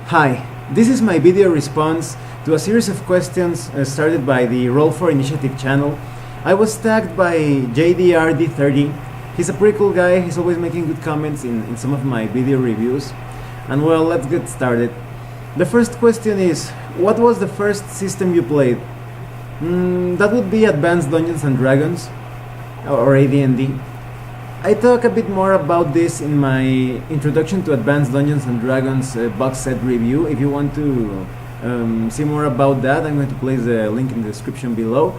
Hi, this is my video response to a series of questions started by the Roll for Initiative channel. I was tagged by JdrD30. He's a pretty cool guy, he's always making good comments in some of my video reviews. And well, let's get started. The first question is, what was the first system you played? That would be Advanced Dungeons and Dragons, or AD&D. I talk a bit more about this in my Introduction to Advanced Dungeons and Dragons box set review. If you want to see more about that, I'm going to place the link in the description below.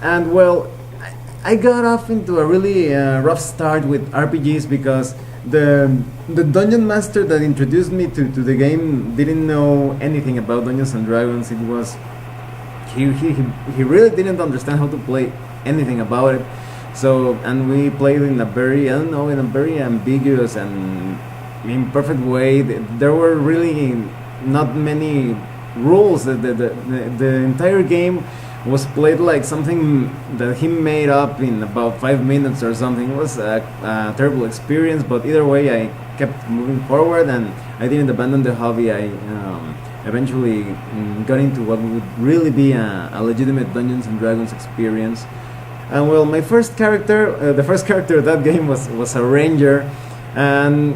And well, I got off into a really rough start with RPGs because the dungeon master that introduced me to the game didn't know anything about Dungeons and Dragons. It was he really didn't understand how to play anything about it. So, and we played in a very, ambiguous and imperfect way. There were really not many rules. The entire game was played like something that he made up in about 5 minutes or something. It was a terrible experience, but either way I kept moving forward and I didn't abandon the hobby. I eventually got into what would really be a legitimate Dungeons and Dragons experience. And well, my first character, the first character of that game was a ranger, and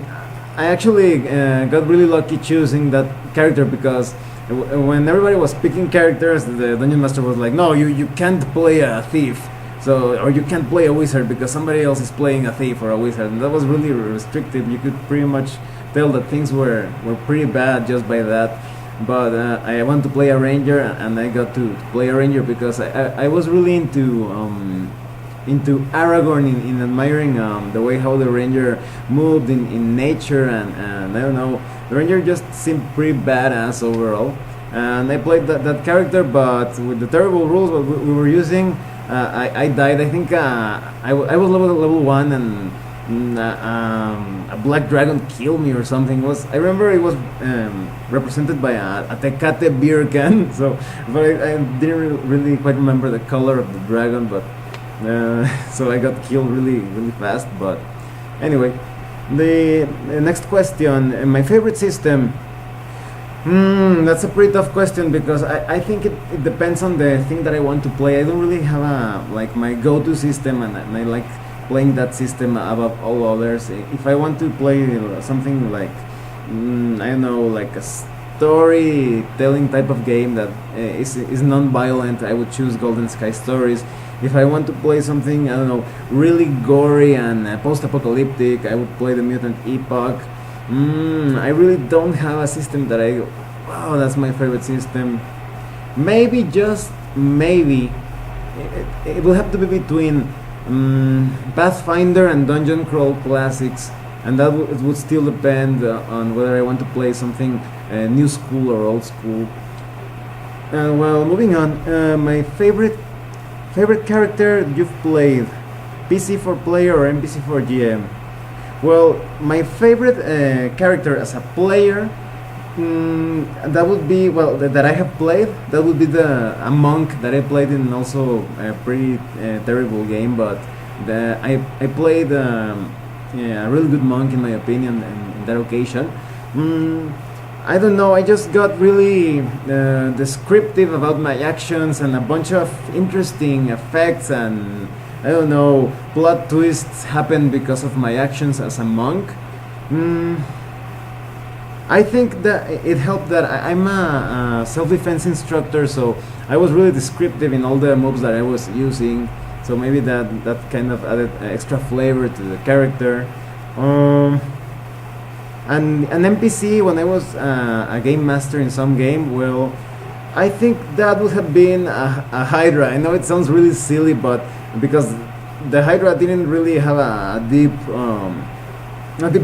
I actually got really lucky choosing that character because when everybody was picking characters, the dungeon master was like, no, you can't play a thief, or you can't play a wizard because somebody else is playing a thief or a wizard, and that was really restrictive. You could pretty much tell that things were pretty bad just by that. But I want to play a ranger, and I got to play a ranger because I was really into Aragorn in admiring the way how the ranger moved in nature, and I don't know, the ranger just seemed pretty badass overall. And I played that character, but with the terrible rules we were using, I died. I think I was level 1 and a black dragon killed me or something. I remember it was represented by a Tecate beer can. But I didn't really quite remember the color of the dragon. But so I got killed really fast. But anyway, the next question: my favorite system. That's a pretty tough question because I think it depends on the thing that I want to play. I don't really have my go-to system, and I like playing that system above all others. If I want to play something like I don't know, like a storytelling type of game that is non-violent, I would choose Golden Sky Stories. If I want to play something, I don't know, really gory and post-apocalyptic, I would play the Mutant Epoch. I really don't have a system that I go, wow, that's my favorite system. Maybe, just maybe, it will have to be between Pathfinder and Dungeon Crawl Classics, and that it would still depend on whether I want to play something new school or old school. Well, moving on, my favorite character you've played, PC for player or NPC for GM? Well, my favorite character as a player, that would be, well, that I have played, that would be a monk that I played in also a pretty terrible game, but I played a really good monk in my opinion in that occasion. I don't know, I just got really descriptive about my actions and a bunch of interesting effects, and I don't know, plot twists happened because of my actions as a monk. I think that it helped that I'm a self-defense instructor, so I was really descriptive in all the moves that I was using, so maybe that kind of added extra flavor to the character. And an NPC, when I was a game master in some game, well, I think that would have been a Hydra. I know it sounds really silly, but because the Hydra didn't really have a deep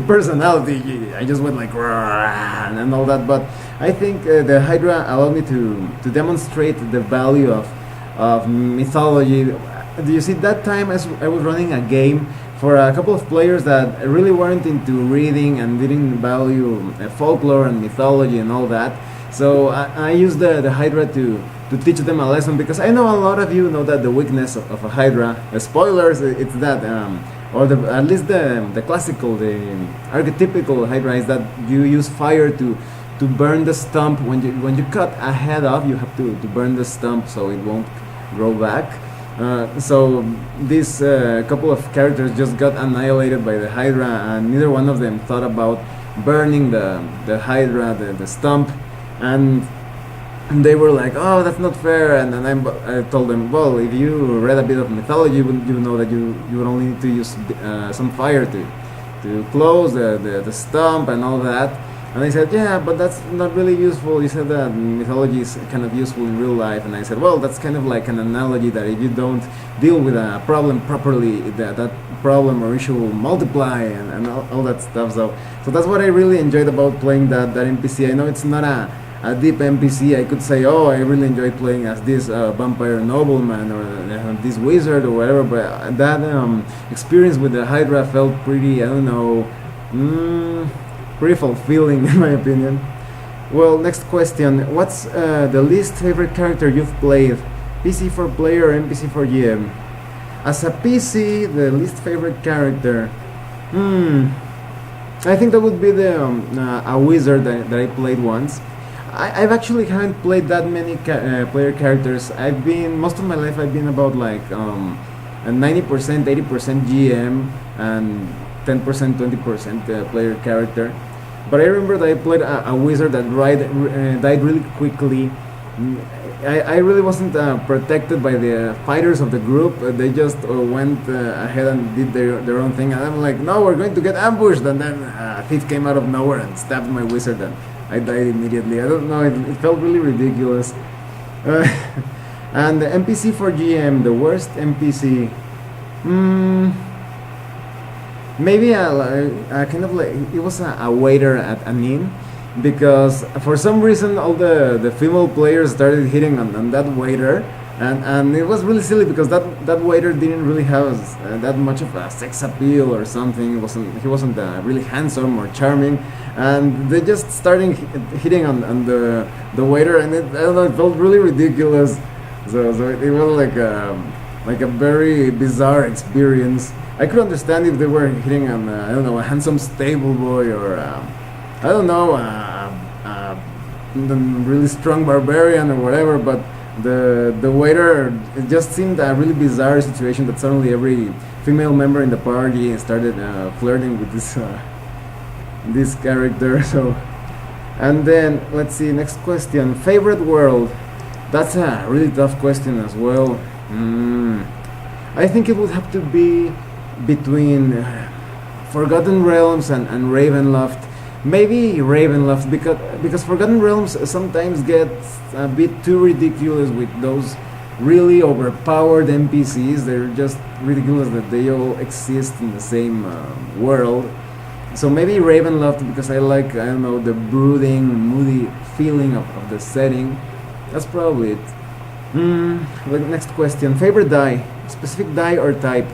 personality, I just went like and all that. But I think the Hydra allowed me to demonstrate the value of mythology. Do you see, that time I was running a game for a couple of players that really weren't into reading and didn't value folklore and mythology and all that. So I used the Hydra to teach them a lesson, because I know a lot of you know that the weakness of a Hydra, spoilers, it's that, or at least the classical, the archetypical Hydra is that you use fire to to burn the stump when you cut a head off. You have to burn the stump so it won't grow back. So these couple of characters just got annihilated by the Hydra, and neither one of them thought about burning the Hydra, the stump, and they were like, "Oh, that's not fair." And then I told them, "Well, if you read a bit of mythology, you know that you would only need to use some fire to close the stump and all that." And they said, "Yeah, but that's not really useful. You said that mythology is kind of useful in real life." And I said, "Well, that's kind of like an analogy that if you don't deal with a problem properly, that problem or issue will multiply and all that stuff." So that's what I really enjoyed about playing that NPC. I know it's not a deep NPC. I could say, "Oh, I really enjoyed playing as this vampire nobleman or this wizard or whatever," but that experience with the Hydra felt pretty, I don't know, pretty fulfilling in my opinion. Well, next question. What's the least favorite character you've played? PC for player or NPC for GM? As a PC, the least favorite character, I think that would be a wizard that I played once. I've actually haven't played that many player characters. Most of my life I've been about like 90%, 80% GM and 10%, 20% player character. But I remember that I played a wizard that died really quickly. I really wasn't protected by the fighters of the group. They just went ahead and did their own thing. And I'm like, "No, we're going to get ambushed." And then a thief came out of nowhere and stabbed my wizard, and I died immediately. I don't know, it felt really ridiculous. And the NPC for GM, the worst NPC. Maybe a kind of like, it was a waiter at an inn, because for some reason all the female players started hitting on that waiter, and it was really silly because that waiter didn't really have that much of a sex appeal or something. He wasn't really handsome or charming, and they just started hitting on the waiter, and I don't know, it felt really ridiculous. So it was like a very bizarre experience. I could understand if they were hitting on I don't know, a handsome stable boy, or I don't know, a really strong barbarian or whatever, but the waiter, it just seemed a really bizarre situation that suddenly every female member in the party started flirting with this character. So, and then let's see, next question. Favorite world? That's a really tough question as well. I think it would have to be between Forgotten Realms and Ravenloft. Maybe Ravenloft, because Forgotten Realms sometimes gets a bit too ridiculous with those really overpowered NPCs. They're just ridiculous that they all exist in the same world. So maybe Ravenloft, because I like, I don't know, the brooding, moody feeling of the setting. That's probably it. Next question. Favorite die? Specific die or type?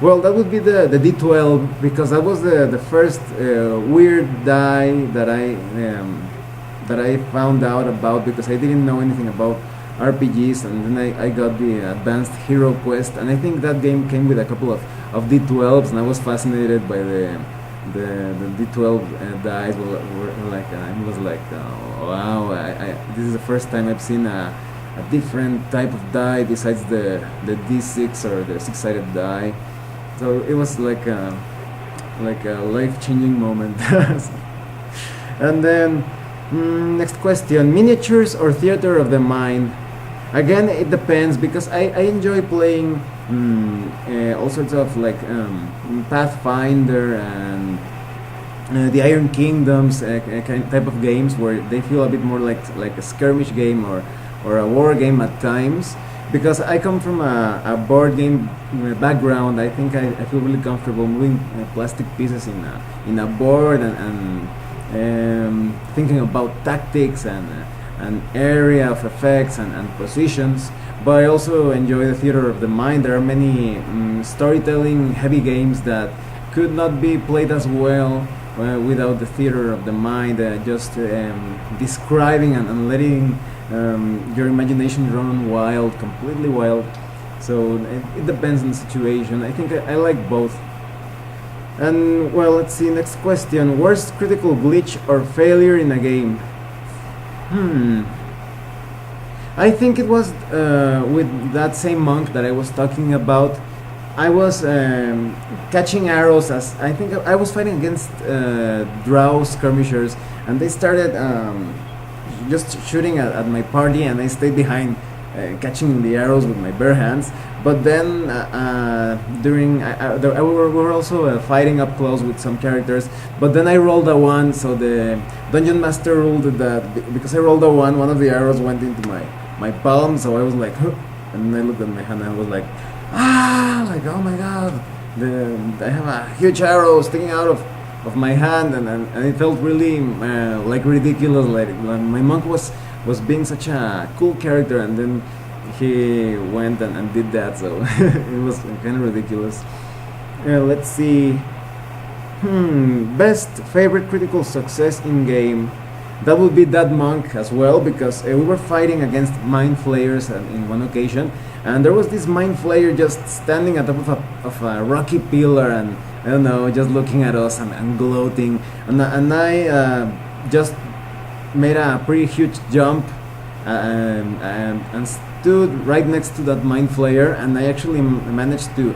Well, that would be the D12, because that was the first weird die that I found out about, because I didn't know anything about RPGs, and then I got the Advanced Hero Quest, and I think that game came with a couple of D12s, and I was fascinated by the D12 dice. I was like, wow, this is the first time I've seen a different type of die besides the D6 or the six-sided die. So it was like a life-changing moment. And then next question: miniatures or theater of the mind? Again, it depends, because I enjoy playing all sorts of like Pathfinder and the Iron Kingdoms type of games, where they feel a bit more like a skirmish game or a war game at times. Because I come from a board game background, I think I feel really comfortable moving plastic pieces in a board and thinking about tactics and area of effects and positions. But I also enjoy the theater of the mind. There are many storytelling heavy games that could not be played as well without the theater of the mind, just describing and letting your imagination run wild, completely wild. So it depends on the situation. I think I like both. And well, let's see. Next question: worst critical glitch or failure in a game? I think it was with that same monk that I was talking about. I was catching arrows as I think I was fighting against drow skirmishers, and they started just shooting at my party, and I stayed behind catching the arrows with my bare hands. But then we were also fighting up close with some characters. But then I rolled a one, so the dungeon master ruled that because I rolled a one of the arrows went into my palm. So I was like, huh, and then I looked at my hand and I was like, like oh my god, I have a huge arrow sticking out of my hand, and it felt really like ridiculous. Like my monk was being such a cool character, and then he went and did that, so it was kind of ridiculous. Let's see. Best favorite critical success in game. That would be that monk as well, because we were fighting against mind flayers in one occasion, and there was this mind flayer just standing at the top of a rocky pillar, and I don't know, just looking at us and gloating, and I just made a pretty huge jump and stood right next to that mind flayer, and I actually managed to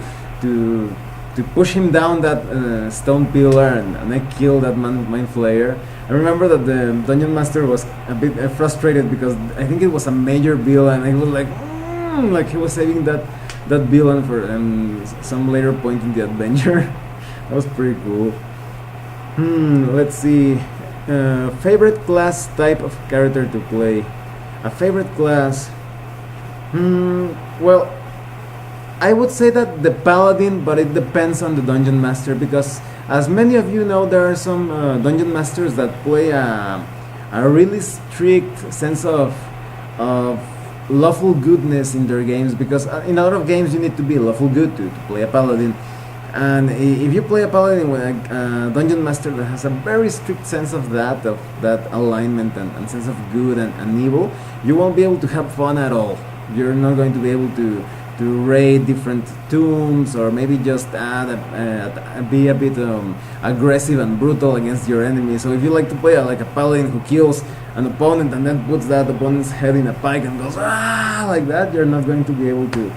push him down that stone pillar, and I killed that mind flayer. I remember that the dungeon master was a bit frustrated because I think it was a major bill, and I was like he was saving that villain for some later point in the adventure. That was pretty cool. Let's see. Favorite class type of character to play. A favorite class. Well, I would say that the paladin, but it depends on the dungeon master, because as many of you know, there are some dungeon masters that play a really strict sense of lawful goodness in their games, because in a lot of games you need to be lawful good to play a paladin. And if you play a paladin with a dungeon master that has a very strict sense of that alignment and sense of good and evil, you won't be able to have fun at all. You're not going to be able to raid different tombs, or maybe just be a bit aggressive and brutal against your enemy. So if you like to play like a paladin who kills an opponent and then puts that opponent's head in a pike and goes like that, you're not going to be able to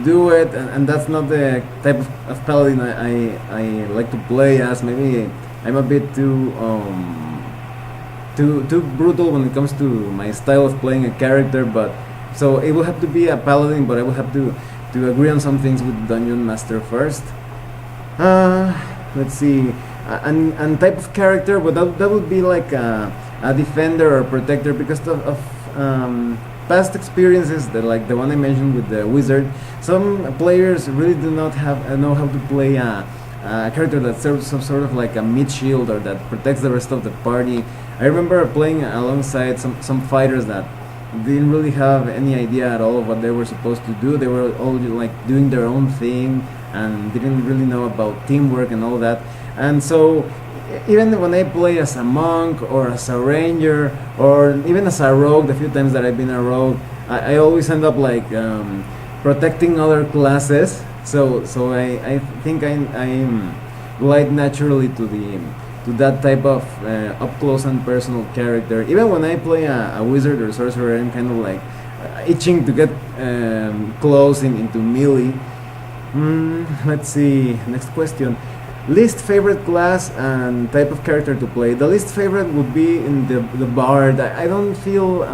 do it, and that's not the type of paladin I like to play as. Maybe I'm a bit too brutal when it comes to my style of playing a character, but so it will have to be a paladin, but I will have to agree on some things with the dungeon master first. Let's see, and type of character, but that would be like a defender or protector, because of past experiences, like the one I mentioned with the wizard. Some players really do not know how to play a character that serves some sort of like a mid shield, or that protects the rest of the party. I remember playing alongside some fighters that didn't really have any idea at all of what they were supposed to do. They were all like doing their own thing and didn't really know about teamwork and all that. And so even when I play as a monk or as a ranger or even as a rogue, the few times that I've been a rogue, I always end up like protecting other classes. So I think I'm glide naturally to that type of up close and personal character. Even when I play a wizard or sorcerer, I'm kind of like itching to get close into melee. Let's see, next question. Least favorite class and type of character to play. The least favorite would be in the bard. I don't feel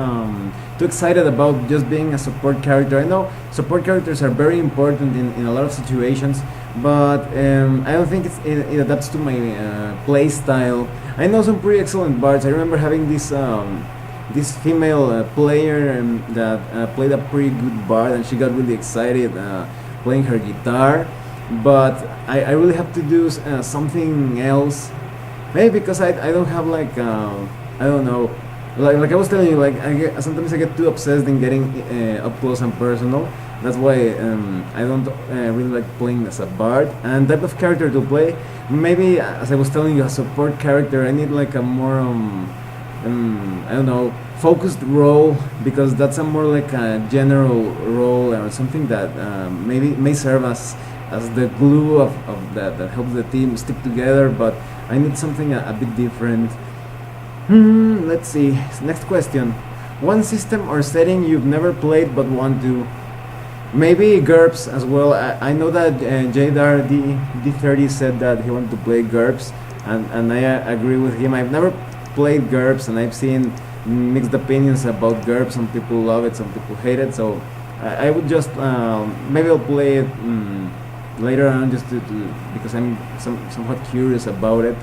too excited about just being a support character. I know support characters are very important in a lot of situations, but I don't think it adapts to my play style. I know some pretty excellent bards. I remember having this female player that played a pretty good bard, and she got really excited playing her guitar. But I really have to do something else, maybe because I don't have like I don't know, like I was telling you, like sometimes I get too obsessed in getting up close and personal. That's why I don't really like playing as a bard. And type of character to play, maybe as I was telling you, a support character. I need like a more I don't know, focused role, because that's a more like a general role or something that maybe may serve as as the glue of that helps the team stick together, but I need something a bit different. Let's see. Next question. One system or setting you've never played but want to. Maybe GURPS as well. I know that JdrD30 said that he wanted to play GURPS, and I agree with him. I've never played GURPS, and I've seen mixed opinions about GURPS. Some people love it, some people hate it. So I would just maybe I'll play it later on, just to because I'm somewhat curious about it.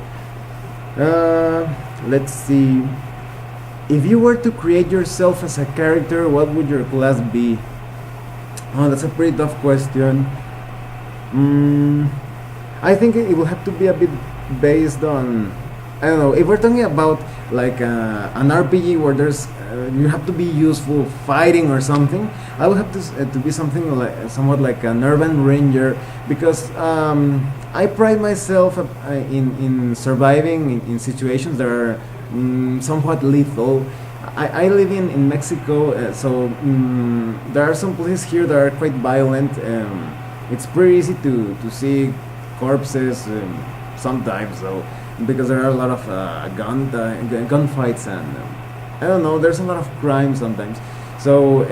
Let's see. If you were to create yourself as a character, what would your class be? Oh, that's a pretty tough question. I think it will have to be a bit based on, I don't know, if we're talking about like an RPG where there's you have to be useful fighting or something, I would have to be something like somewhat like an urban ranger, because I pride myself in surviving in situations that are somewhat lethal. I live in Mexico, so there are some places here that are quite violent. It's pretty easy to see corpses sometimes, so because there are a lot of gunfights, and I don't know, there's a lot of crime sometimes. So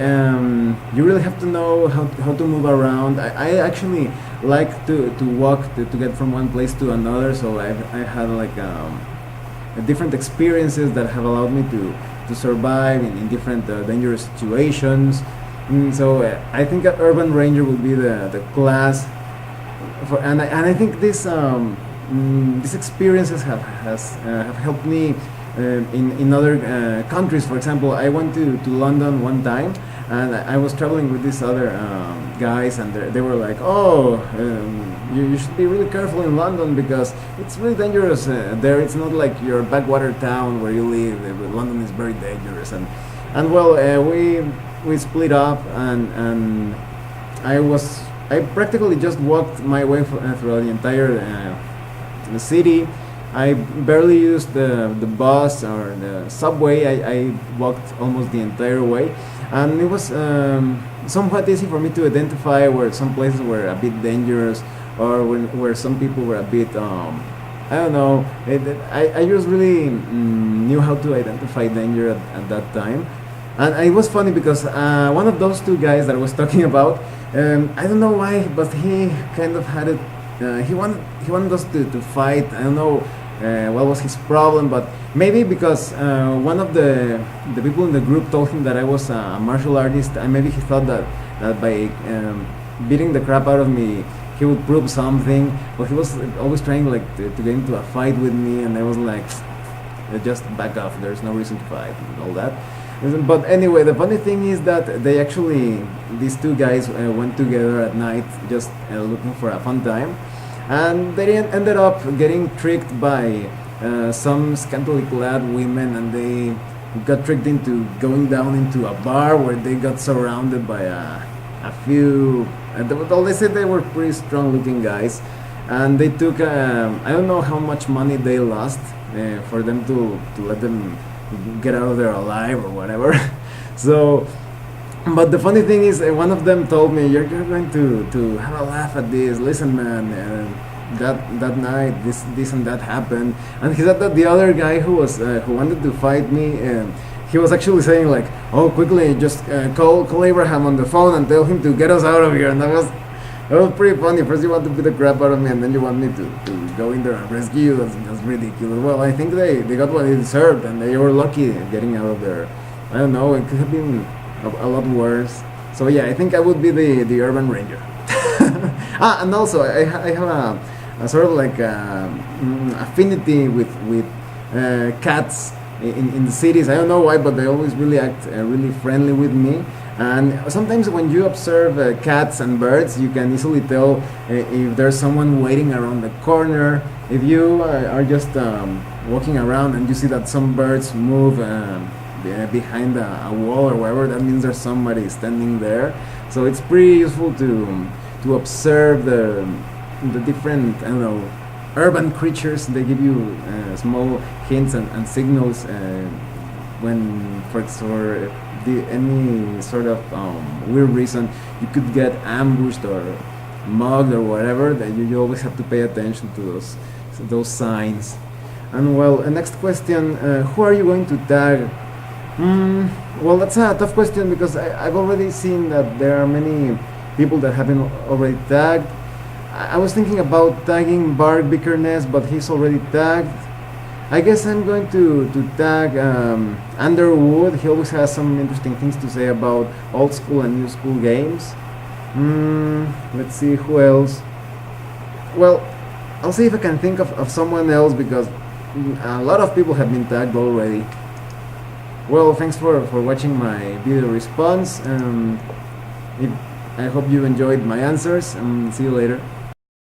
you really have to know how to move around. I actually like to walk to get from one place to another, so I had like different experiences that have allowed me to survive in different dangerous situations. So I think an urban ranger would be the class and I think these experiences have helped me in other countries. For example, I went to London one time, and I was traveling with these other guys, and they were like, oh, you should be really careful in London because it's really dangerous there. It's not like your backwater town where you live. London is very dangerous, and well, we split up, and I practically just walked my way through the entire the city. I barely used the bus or the subway. I walked almost the entire way, and it was somewhat easy for me to identify where some places were a bit dangerous, or where some people were a bit I don't know. I just really knew how to identify danger at that time. And it was funny because one of those two guys that I was talking about, I don't know why, but he kind of had it. He wanted us to fight. I don't know what was his problem, but maybe because one of the people in the group told him that I was a martial artist, and maybe he thought that by beating the crap out of me, he would prove something. But he was always trying like to get into a fight with me, and I was like, just back off. There's no reason to fight and all that. But anyway, the funny thing is that they actually, these two guys went together at night just looking for a fun time, and they ended up getting tricked by some scantily clad women, and they got tricked into going down into a bar where they got surrounded by a few, they said they were pretty strong looking guys, and they took, I don't know how much money they lost for them to let them get out of there alive or whatever. So, but the funny thing is, one of them told me, you're going to have a laugh at this. Listen, man, that night this and that happened. And he said that the other guy who wanted to fight me, he was actually saying like, oh, quickly, just call Abraham on the phone and tell him to get us out of here. And that was pretty funny. First you want to beat the crap out of me, and then you want me to go in there and rescue you. That's ridiculous. Well, I think they got what they deserved, and they were lucky getting out of there. I don't know, it could have been a lot worse. So yeah, I think I would be the urban ranger. And also I have a sort of like affinity with cats in the cities. I don't know why, but they always really act really friendly with me. And sometimes when you observe cats and birds, you can easily tell if there's someone waiting around the corner. If you are just walking around and you see that some birds move behind a wall or wherever, that means there's somebody standing there. So it's pretty useful to observe the different, I don't know, urban creatures. They give you small hints and signals when for any sort of weird reason you could get ambushed, or mugged or whatever, that you always have to pay attention to those signs. And well, next question, who are you going to tag? Well, that's a tough question because I've already seen that there are many people that have been already tagged. I was thinking about tagging Bart Bickerness, but he's already tagged. I guess I'm going to tag Underwood. He always has some interesting things to say about old school and new school games. Let's see who else. Well, I'll see if I can think of someone else because a lot of people have been tagged already. Well, thanks for watching my video response. I hope you enjoyed my answers, and see you later.